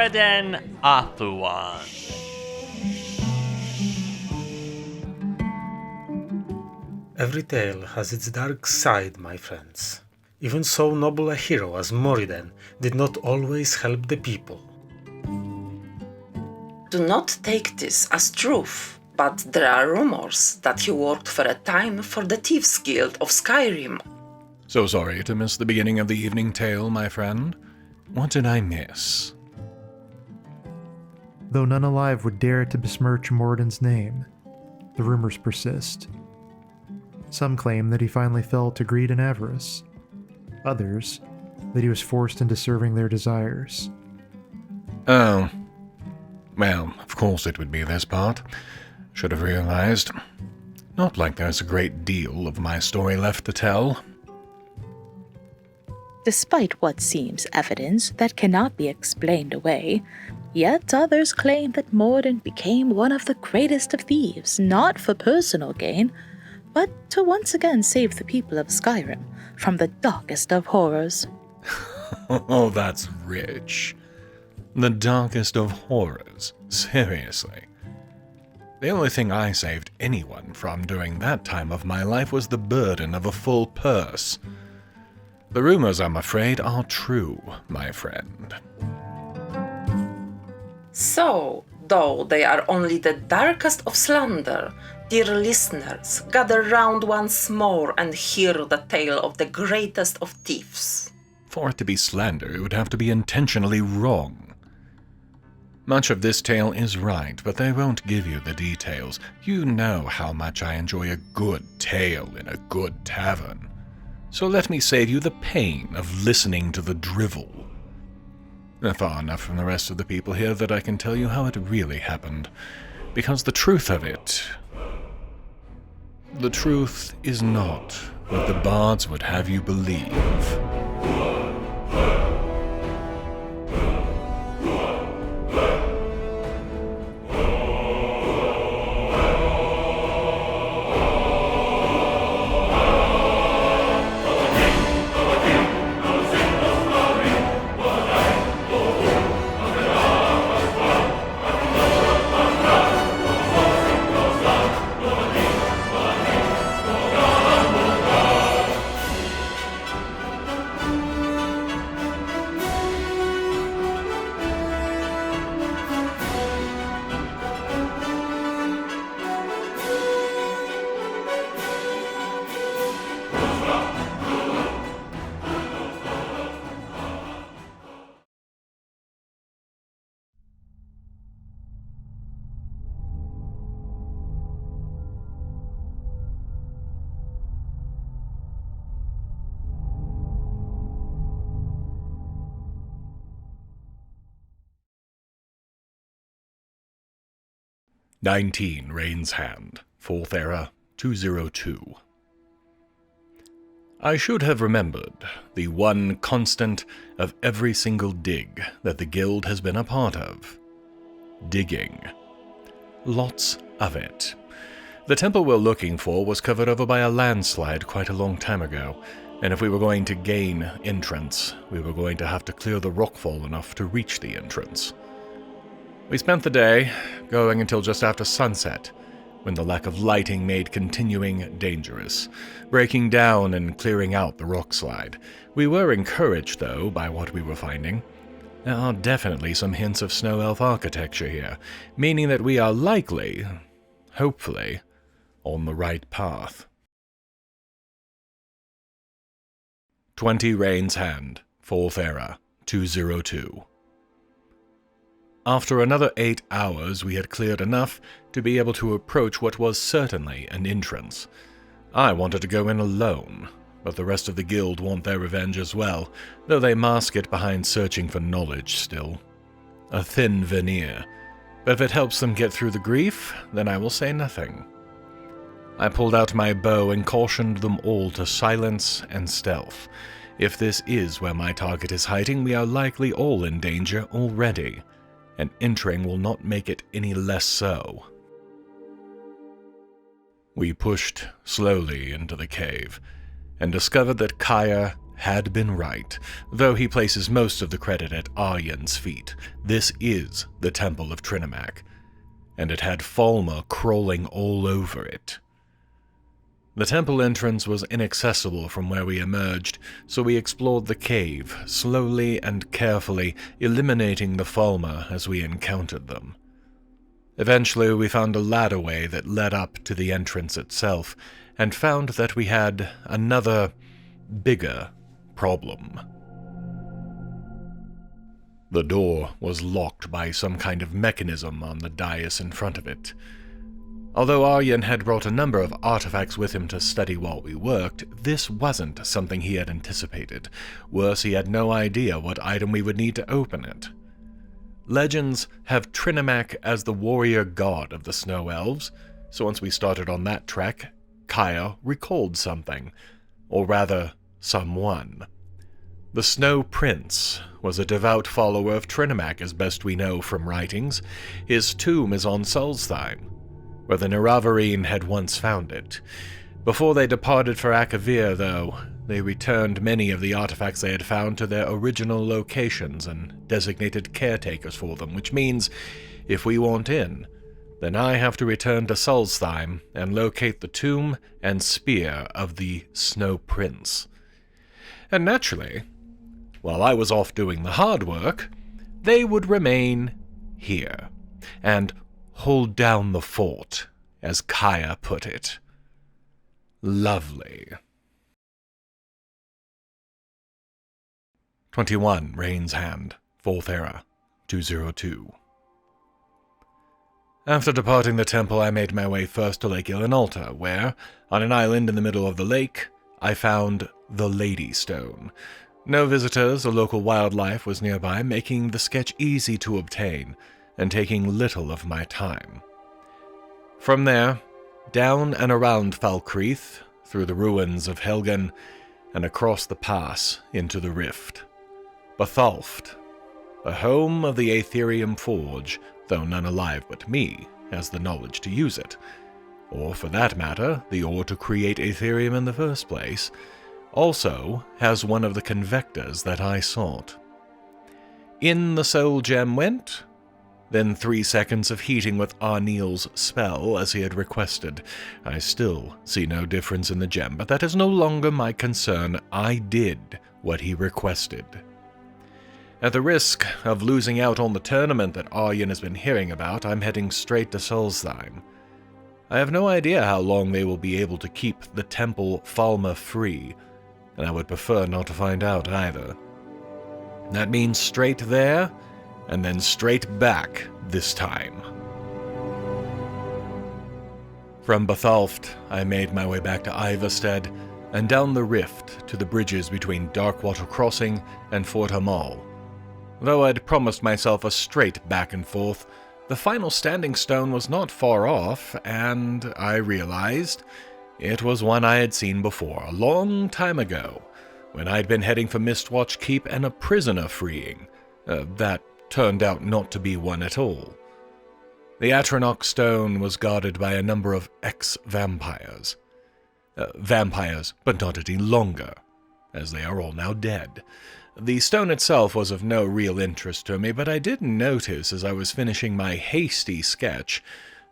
Moriden, Athluan. Every tale has its dark side, my friends. Even so noble a hero as Moriden did not always help the people. Do not take this as truth, but there are rumors that he worked for a time for the Thieves Guild of Skyrim. So sorry to miss the beginning of the evening tale, my friend. What did I miss? Though none alive would dare to besmirch Moriden's name, the rumors persist. Some claim that he finally fell to greed and avarice. Others, that he was forced into serving their desires. Oh. Well, of course it would be this part. Should have realized. Not like there's a great deal of my story left to tell. Despite what seems evidence that cannot be explained away, yet others claim that Moriden became one of the greatest of thieves, not for personal gain, but to once again save the people of Skyrim from the darkest of horrors. Oh, that's rich. The darkest of horrors. Seriously. The only thing I saved anyone from during that time of my life was the burden of a full purse. The rumors, I'm afraid, are true, my friend. So, though they are only the darkest of slander, dear listeners, gather round once more and hear the tale of the greatest of thieves. For it to be slander, it would have to be intentionally wrong. Much of this tale is right, but they won't give you the details. You know how much I enjoy a good tale in a good tavern. So let me save you the pain of listening to the drivel. Far enough from the rest of the people here that I can tell you how it really happened. Because the truth of it... The truth is not what the bards would have you believe. "19 Rain's Hand, 4th Era, 202. I should have remembered the one constant of every single dig that the guild has been a part of. Digging. Lots of it. The temple we're looking for was covered over by a landslide quite a long time ago, and if we were going to gain entrance, we were going to have to clear the rockfall enough to reach the entrance. We spent the day going until just after sunset, when the lack of lighting made continuing dangerous, breaking down and clearing out the rock slide. We were encouraged, though, by what we were finding. There are definitely some hints of snow elf architecture here, meaning that we are likely, hopefully, on the right path. 20 Rain's Hand, 4th Era, 202. After another 8 hours, we had cleared enough to be able to approach what was certainly an entrance. I wanted to go in alone, but the rest of the guild want their revenge as well, though they mask it behind searching for knowledge still. A thin veneer, but if it helps them get through the grief, then I will say nothing. I pulled out my bow and cautioned them all to silence and stealth. If this is where my target is hiding, we are likely all in danger already, and entering will not make it any less so. We pushed slowly into the cave, and discovered that Kaya had been right, though he places most of the credit at Aryen's feet. This is the Temple of Trinimac, and it had Falmer crawling all over it. The temple entrance was inaccessible from where we emerged, so we explored the cave, slowly and carefully, eliminating the Falmer as we encountered them. Eventually, we found a ladderway that led up to the entrance itself, and found that we had another, bigger problem. The door was locked by some kind of mechanism on the dais in front of it. Although Aryen had brought a number of artifacts with him to study while we worked, this wasn't something he had anticipated. Worse, he had no idea what item we would need to open it. Legends have Trinimac as the warrior god of the Snow Elves, so once we started on that trek, Kaya recalled something, or rather, someone. The Snow Prince was a devout follower of Trinimac as best we know from writings. His tomb is on Solstheim, where the Neravarine had once found it. Before they departed for Akavir, though, they returned many of the artifacts they had found to their original locations and designated caretakers for them, which means, if we want in, then I have to return to Solstheim and locate the tomb and spear of the Snow Prince. And naturally, while I was off doing the hard work, they would remain here, and hold down the fort, as Kaya put it. Lovely. 21 Rain's Hand, 4th Era, 202. After departing the temple, I made my way first to Lake Ilinalta, where, on an island in the middle of the lake, I found the Lady Stone. No visitors or local wildlife was nearby, making the sketch easy to obtain, and taking little of my time. From there, down and around Falkreath, through the ruins of Helgen, and across the pass into the Rift. Bathalft, the home of the Aetherium Forge, though none alive but me has the knowledge to use it, or for that matter, the ore to create Aetherium in the first place, also has one of the convectors that I sought. In the soul gem went, then 3 seconds of heating with Arneal's spell as he had requested. I still see no difference in the gem, but that is no longer my concern. I did what he requested. At the risk of losing out on the tournament that Aryen has been hearing about, I'm heading straight to Solstheim. I have no idea how long they will be able to keep the temple Falmer free, and I would prefer not to find out either. That means straight there, and then straight back this time. From Bathalft, I made my way back to Ivarstead, and down the Rift to the bridges between Darkwater Crossing and Fort Hamal. Though I'd promised myself a straight back and forth, the final standing stone was not far off, and I realized it was one I had seen before, a long time ago, when I'd been heading for Mistwatch Keep and a prisoner freeing. That turned out not to be one at all. The atronauchs stone was guarded by a number of ex-vampires. Vampires, but not any longer, as they are all now dead. The stone itself was of no real interest to me, but I did notice as I was finishing my hasty sketch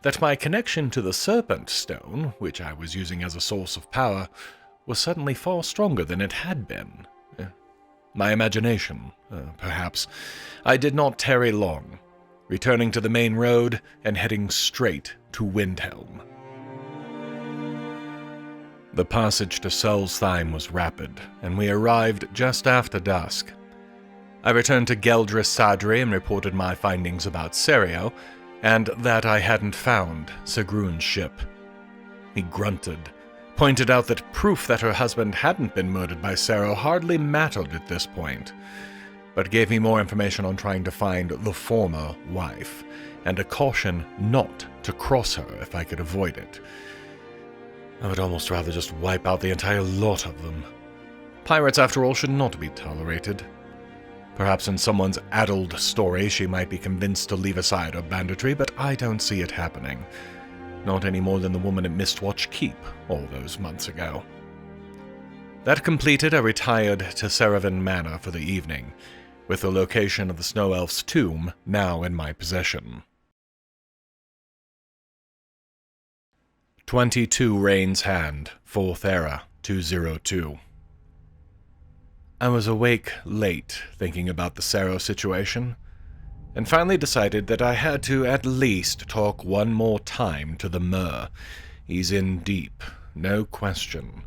that my connection to the Serpent Stone, which I was using as a source of power, was suddenly far stronger than it had been. My imagination, perhaps. I did not tarry long, returning to the main road and heading straight to Windhelm. The passage to Solstheim was rapid, and we arrived just after dusk. I returned to Geldris Sadri and reported my findings about Sero, and that I hadn't found Sigrun's ship. He grunted, pointed out that proof that her husband hadn't been murdered by Sero hardly mattered at this point, but gave me more information on trying to find the former wife, and a caution not to cross her if I could avoid it. I would almost rather just wipe out the entire lot of them. Pirates, after all, should not be tolerated. Perhaps in someone's addled story she might be convinced to leave aside her banditry, but I don't see it happening. Not any more than the woman at Mistwatch Keep all those months ago. That completed, I retired to Seravan Manor for the evening, with the location of the Snow Elf's tomb now in my possession. 22 Rain's Hand, 4th Era, 202. I was awake late thinking about the Sero situation, and finally decided that I had to at least talk one more time to the Mer. He's in deep, no question.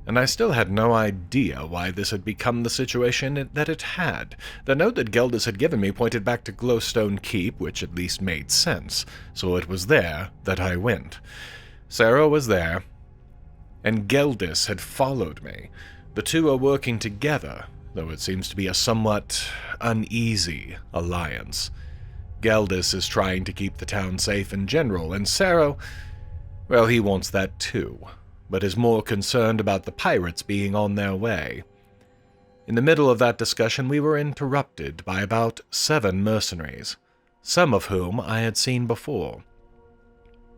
And I still had no idea why this had become the situation that it had. The note that Geldis had given me pointed back to Glowstone Keep, which at least made sense, so it was there that I went. Sero was there, and Geldis had followed me. The two are working together, though it seems to be a somewhat uneasy alliance. Geldis is trying to keep the town safe in general, and Sero, well, he wants that too, but is more concerned about the pirates being on their way. In the middle of that discussion, we were interrupted by about 7 mercenaries, some of whom I had seen before.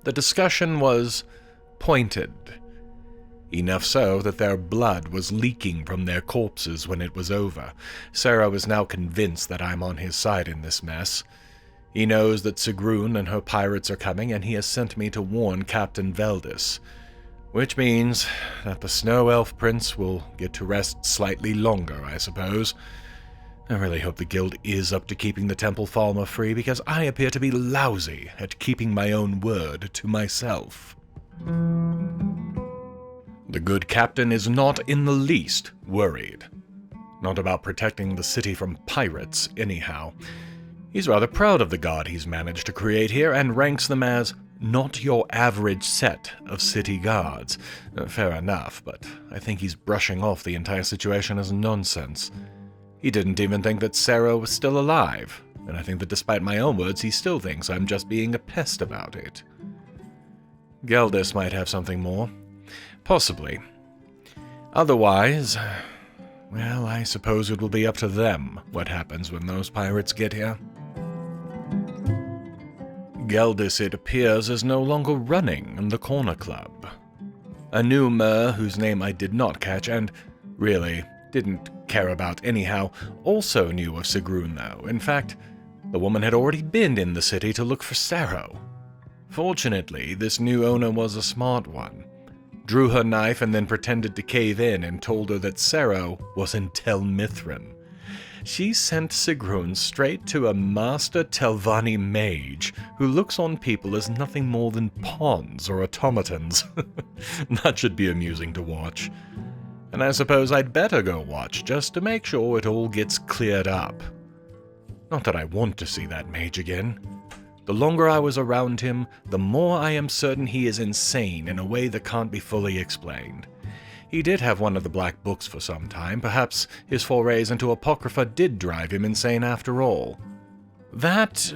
The discussion was pointed, enough so that their blood was leaking from their corpses when it was over. Sero is now convinced that I'm on his side in this mess. He knows that Sigrun and her pirates are coming, and he has sent me to warn Captain Veldis, which means that the Snow Elf Prince will get to rest slightly longer, I suppose. I really hope the guild is up to keeping the Temple Falmer free, because I appear to be lousy at keeping my own word to myself. The good captain is not in the least worried. Not about protecting the city from pirates, anyhow. He's rather proud of the god he's managed to create here, and ranks them as not your average set of city guards. Fair enough, but I think he's brushing off the entire situation as nonsense. He didn't even think that Sero was still alive, and I think that despite my own words, he still thinks I'm just being a pest about it. Geldis might have something more. Possibly. Otherwise, well, I suppose it will be up to them what happens when those pirates get here. Geldis, it appears, is no longer running the Corner Club. A new Mer, whose name I did not catch, and really didn't care about anyhow, also knew of Sigrun, though. In fact, the woman had already been in the city to look for Sero. Fortunately, this new owner was a smart one. Drew her knife and then pretended to cave in and told her that Sero was in Tel Mithrin. She sent Sigrun straight to a master Telvanni mage who looks on people as nothing more than pawns or automatons. That should be amusing to watch. And I suppose I'd better go watch, just to make sure it all gets cleared up. Not that I want to see that mage again. The longer I was around him, the more I am certain he is insane in a way that can't be fully explained. He did have one of the black books for some time. Perhaps his forays into Apocrypha did drive him insane after all. That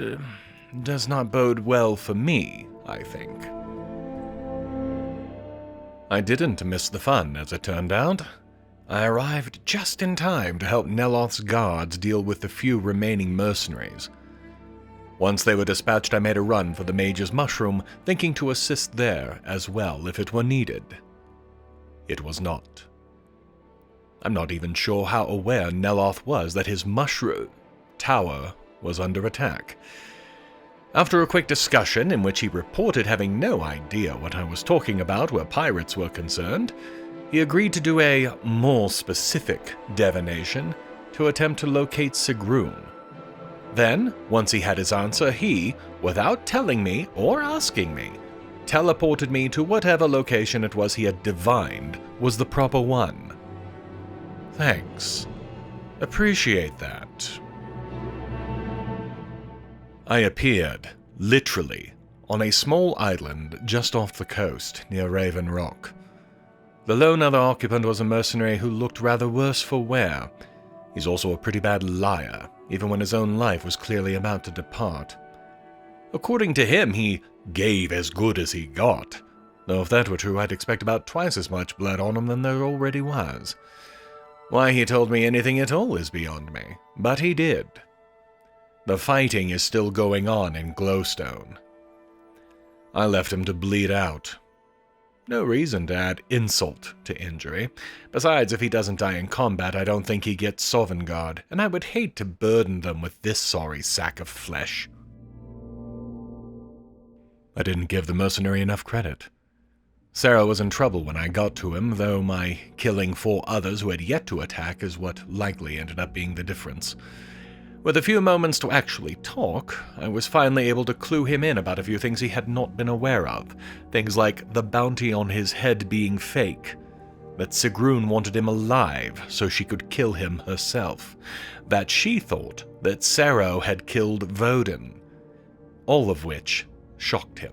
does not bode well for me, I think. I didn't miss the fun, as it turned out. I arrived just in time to help Neloth's guards deal with the few remaining mercenaries. Once they were dispatched, I made a run for the mage's mushroom, thinking to assist there as well if it were needed. It was not. I'm not even sure how aware Neloth was that his mushroom tower was under attack. After a quick discussion in which he reported having no idea what I was talking about where pirates were concerned, he agreed to do a more specific divination to attempt to locate Sigrun. Then, once he had his answer, he, without telling me or asking me, teleported me to whatever location it was he had divined was the proper one. Thanks. Appreciate that. I appeared, literally, on a small island just off the coast near Raven Rock. The lone other occupant was a mercenary who looked rather worse for wear. He's also a pretty bad liar, even when his own life was clearly about to depart. According to him, he gave as good as he got, though if that were true, I'd expect about twice as much blood on him than there already was. Why he told me anything at all is beyond me, but he did. The fighting is still going on in Glowstone. I left him to bleed out. No reason to add insult to injury. Besides, if he doesn't die in combat, I don't think he gets Sovngarde, and I would hate to burden them with this sorry sack of flesh. I didn't give the mercenary enough credit. Sero was in trouble when I got to him, though my killing 4 others who had yet to attack is what likely ended up being the difference. With a few moments to actually talk, I was finally able to clue him in about a few things he had not been aware of. Things like the bounty on his head being fake, that Sigrun wanted him alive so she could kill him herself, that she thought that Sero had killed Voden, all of which shocked him.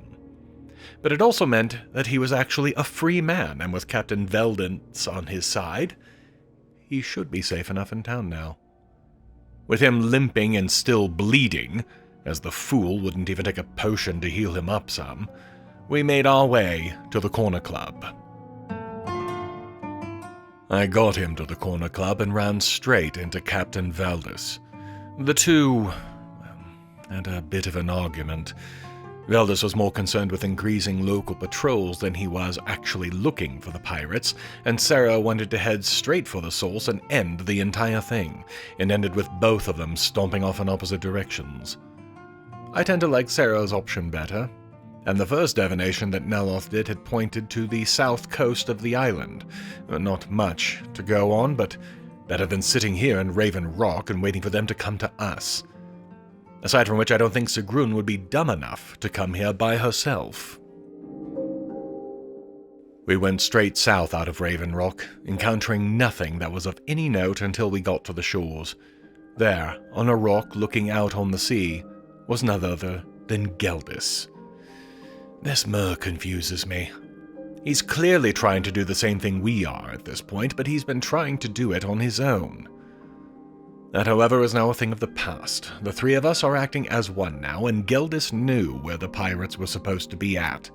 But it also meant that he was actually a free man, and with Captain Veldance on his side, he should be safe enough in town now. With him limping and still bleeding, as the fool wouldn't even take a potion to heal him up some, we made our way to the Corner Club. I got him to the Corner Club and ran straight into Captain Valdis. The two had a bit of an argument. Valdis was more concerned with increasing local patrols than he was actually looking for the pirates, and Sero wanted to head straight for the source and end the entire thing. It ended with both of them stomping off in opposite directions. I tend to like Sero's option better, and the first divination that Neloth did had pointed to the south coast of the island. Not much to go on, but better than sitting here in Raven Rock and waiting for them to come to us. Aside from which, I don't think Sigrun would be dumb enough to come here by herself. We went straight south out of Raven Rock, encountering nothing that was of any note until we got to the shores. There, on a rock looking out on the sea, was none other than Geldis. This Mer confuses me. He's clearly trying to do the same thing we are at this point, but he's been trying to do it on his own. That, however, is now a thing of the past. The 3 of us are acting as one now, and Geldis knew where the pirates were supposed to be at.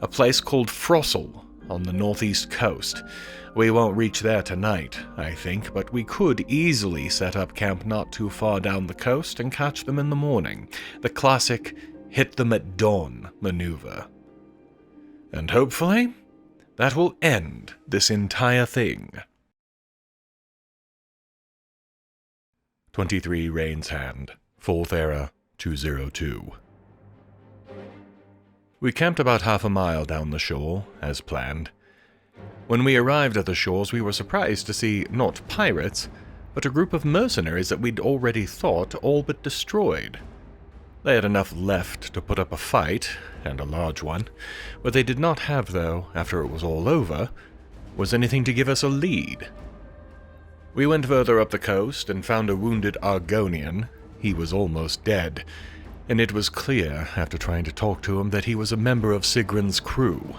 A place called Frossel, on the northeast coast. We won't reach there tonight, I think, but we could easily set up camp not too far down the coast and catch them in the morning. The classic hit them at dawn maneuver. And hopefully, that will end this entire thing. 23 Rain's Hand, 4th Era 202. We camped about half a mile down the shore, as planned. When we arrived at the shores, we were surprised to see not pirates, but a group of mercenaries that we'd already thought all but destroyed. They had enough left to put up a fight, and a large one. What they did not have, though, after it was all over, was anything to give us a lead. We went further up the coast and found a wounded Argonian. He was almost dead, and it was clear, after trying to talk to him, that he was a member of Sigrun's crew.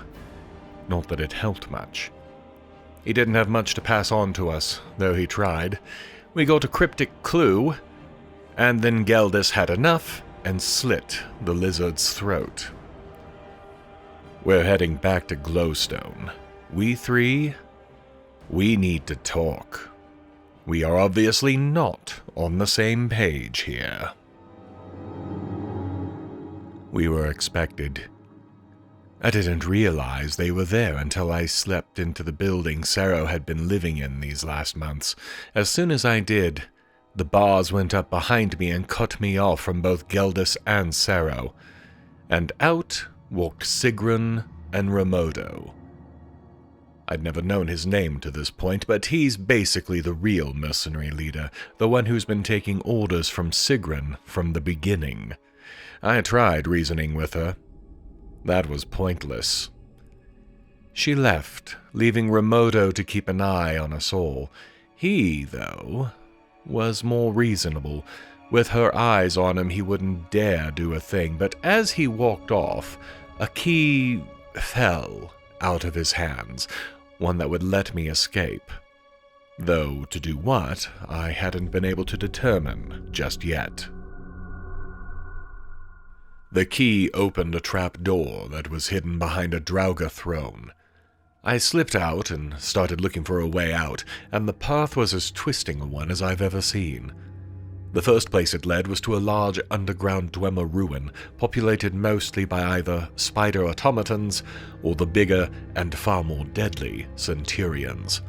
Not that it helped much. He didn't have much to pass on to us, though he tried. We got a cryptic clue, and then Geldis had enough and slit the lizard's throat. We're heading back to Glowstone. We 3, we need to talk. We are obviously not on the same page here. We were expected. I didn't realize they were there until I slept into the building Sero had been living in these last months. As soon as I did, the bars went up behind me and cut me off from both Geldis and Sero, and out walked Sigrun and Ramodo. I'd never known his name to this point, but he's basically the real mercenary leader, the one who's been taking orders from Sigrun from the beginning. I tried reasoning with her. That was pointless. She left, leaving Ramodo to keep an eye on us all. He, though, was more reasonable. With her eyes on him, he wouldn't dare do a thing, but as he walked off, a key fell out of his hands, one that would let me escape. Though to do what, I hadn't been able to determine just yet. The key opened a trap door that was hidden behind a Draugr throne. I slipped out and started looking for a way out, and the path was as twisting a one as I've ever seen. The first place it led was to a large underground Dwemer ruin, populated mostly by either spider automatons or the bigger and far more deadly centurions.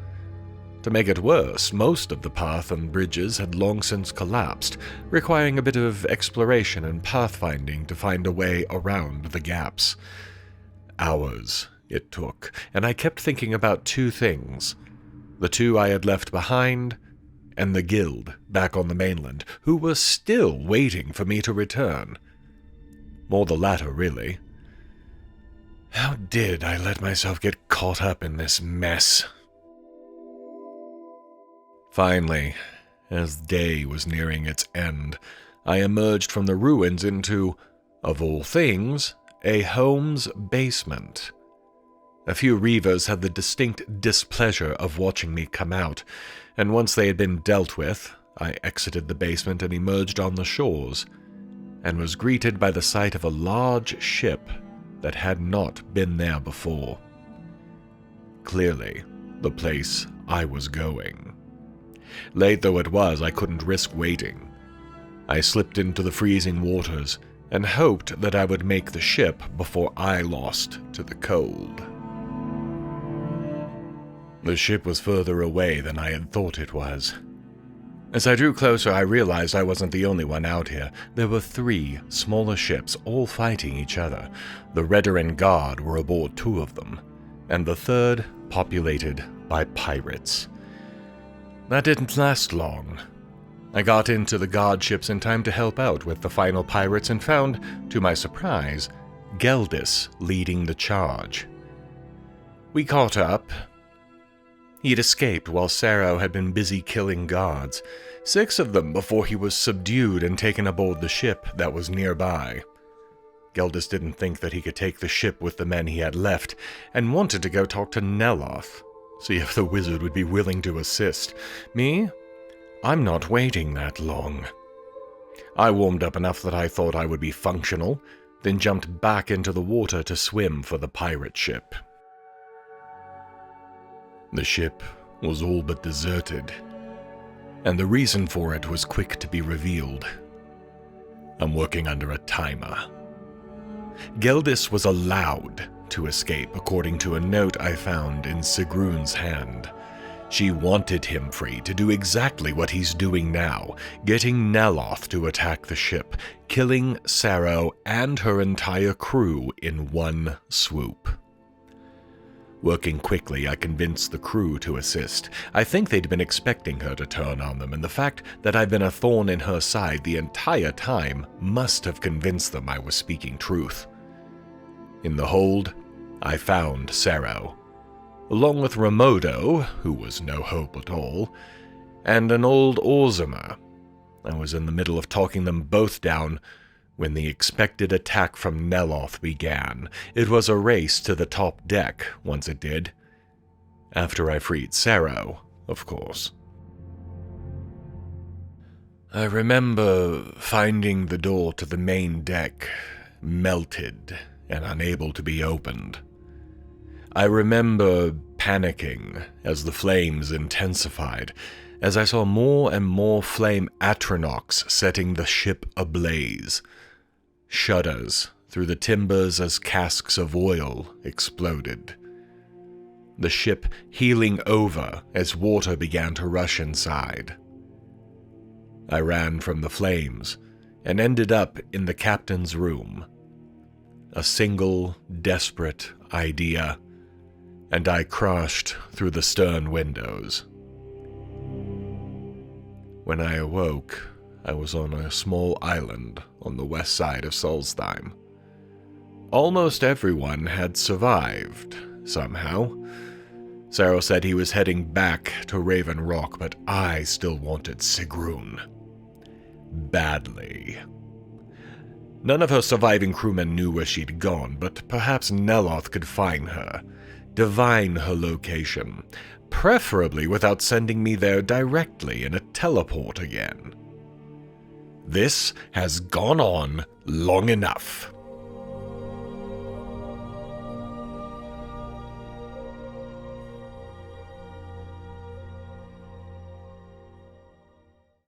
To make it worse, most of the path and bridges had long since collapsed, requiring a bit of exploration and pathfinding to find a way around the gaps. Hours it took, and I kept thinking about two things: the two I had left behind, and the guild back on the mainland, who were still waiting for me to return. More the latter, really. How did I let myself get caught up in this mess? Finally, as day was nearing its end, I emerged from the ruins into, of all things, a home's basement. A few reavers had the distinct displeasure of watching me come out, and once they had been dealt with, I exited the basement and emerged on the shores, and was greeted by the sight of a large ship that had not been there before. Clearly, the place I was going. Late though it was, I couldn't risk waiting. I slipped into the freezing waters and hoped that I would make the ship before I lost to the cold. The ship was further away than I had thought it was. As I drew closer, I realized I wasn't the only one out here. There were 3 smaller ships, all fighting each other. The Redarin Guard were aboard 2 of them, and the third populated by pirates. That didn't last long. I got into the guard ships in time to help out with the final pirates and found, to my surprise, Geldis leading the charge. We caught up. He'd escaped while Sero had been busy killing guards, 6 of them before he was subdued and taken aboard the ship that was nearby. Geldis didn't think that he could take the ship with the men he had left, and wanted to go talk to Neloth, see if the wizard would be willing to assist. Me? I'm not waiting that long. I warmed up enough that I thought I would be functional, then jumped back into the water to swim for the pirate ship. The ship was all but deserted, and the reason for it was quick to be revealed. I'm working under a timer. Geldis was allowed to escape, according to a note I found in Sigrun's hand. She wanted him free to do exactly what he's doing now, getting Neloth to attack the ship, killing Sero and her entire crew in one swoop. Working quickly, I convinced the crew to assist. I think they'd been expecting her to turn on them, and the fact that I'd been a thorn in her side the entire time must have convinced them I was speaking truth. In the hold, I found Sero, along with Ramodo, who was no hope at all, and an old Orzamer. I was in the middle of talking them both down when the expected attack from Neloth began. It was a race to the top deck once it did. After I freed Sero, of course. I remember finding the door to the main deck melted and unable to be opened. I remember panicking as the flames intensified, as I saw more and more flame atronauchs setting the ship ablaze. Shudders through the timbers as casks of oil exploded. The ship heeling over as water began to rush inside. I ran from the flames and ended up in the captain's room. A single, desperate idea, and I crashed through the stern windows. When I awoke, I was on a small island on the west side of Solstheim. Almost everyone had survived, somehow. Sero said he was heading back to Raven Rock, but I still wanted Sigrun. Badly. None of her surviving crewmen knew where she'd gone, but perhaps Neloth could find her, divine her location, preferably without sending me there directly in a teleport again. This has gone on long enough.